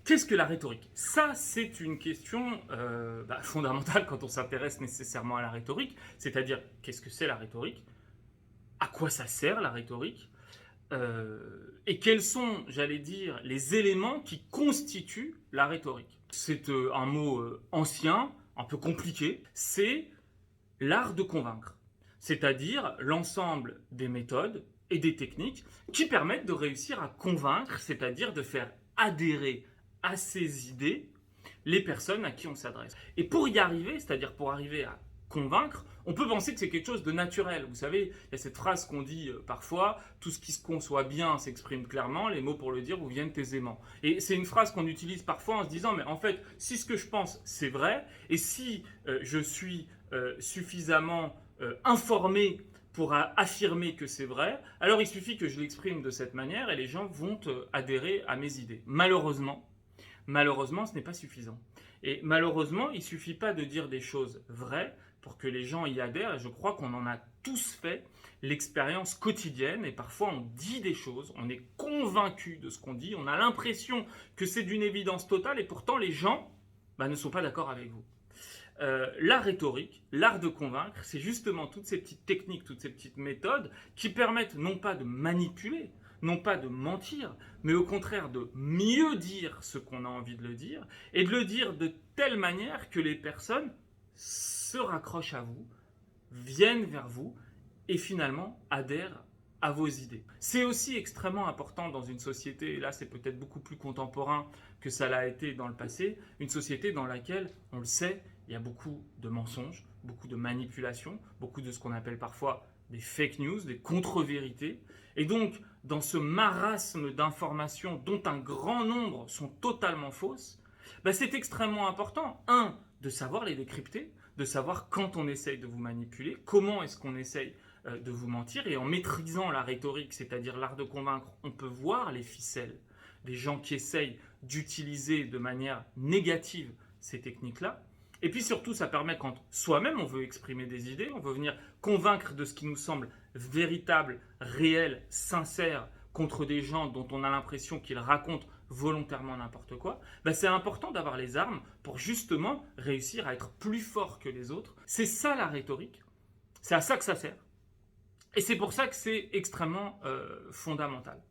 Qu'est-ce que la rhétorique? Ça, c'est une question fondamentale quand on s'intéresse nécessairement à la rhétorique, c'est-à-dire qu'est-ce que c'est la rhétorique? À quoi ça sert la rhétorique? Et quels sont, j'allais dire, les éléments qui constituent la rhétorique? C'est un mot ancien, un peu compliqué, c'est l'art de convaincre, c'est-à-dire l'ensemble des méthodes et des techniques qui permettent de réussir à convaincre, c'est-à-dire de faire adhérer à ces idées les personnes à qui on s'adresse. Et pour y arriver, c'est-à-dire pour arriver à convaincre, on peut penser que c'est quelque chose de naturel. Vous savez, il y a cette phrase qu'on dit parfois, tout ce qui se conçoit bien s'exprime clairement, les mots pour le dire vous viennent aisément. Et c'est une phrase qu'on utilise parfois en se disant, mais en fait, si ce que je pense c'est vrai, et si je suis suffisamment informé pour affirmer que c'est vrai, alors il suffit que je l'exprime de cette manière et les gens vont adhérer à mes idées. Malheureusement, ce n'est pas suffisant. Et malheureusement, il ne suffit pas de dire des choses vraies pour que les gens y adhèrent. Et je crois qu'on en a tous fait l'expérience quotidienne. Et parfois, on dit des choses, on est convaincu de ce qu'on dit, on a l'impression que c'est d'une évidence totale. Et pourtant, les gens ne sont pas d'accord avec vous. La rhétorique, l'art de convaincre, c'est justement toutes ces petites techniques, toutes ces petites méthodes qui permettent non pas de manipuler, non pas de mentir, mais au contraire de mieux dire ce qu'on a envie de le dire, et de le dire de telle manière que les personnes se raccrochent à vous, viennent vers vous, et finalement adhèrent à vos idées. C'est aussi extrêmement important dans une société, et là c'est peut-être beaucoup plus contemporain que ça l'a été dans le passé, une société dans laquelle, on le sait, il y a beaucoup de mensonges, beaucoup de manipulations, beaucoup de ce qu'on appelle parfois des fake news, des contre-vérités. Et donc, dans ce marasme d'informations dont un grand nombre sont totalement fausses, c'est extrêmement important, de savoir les décrypter, de savoir quand on essaye de vous manipuler, comment est-ce qu'on essaye de vous mentir, et en maîtrisant la rhétorique, c'est-à-dire l'art de convaincre, on peut voir les ficelles des gens qui essayent d'utiliser de manière négative ces techniques-là. Et puis surtout, ça permet quand soi-même on veut exprimer des idées, on veut venir convaincre de ce qui nous semble véritable, réel, sincère, contre des gens dont on a l'impression qu'ils racontent volontairement n'importe quoi, c'est important d'avoir les armes pour justement réussir à être plus fort que les autres. C'est ça la rhétorique, c'est à ça que ça sert. Et c'est pour ça que c'est extrêmement fondamental.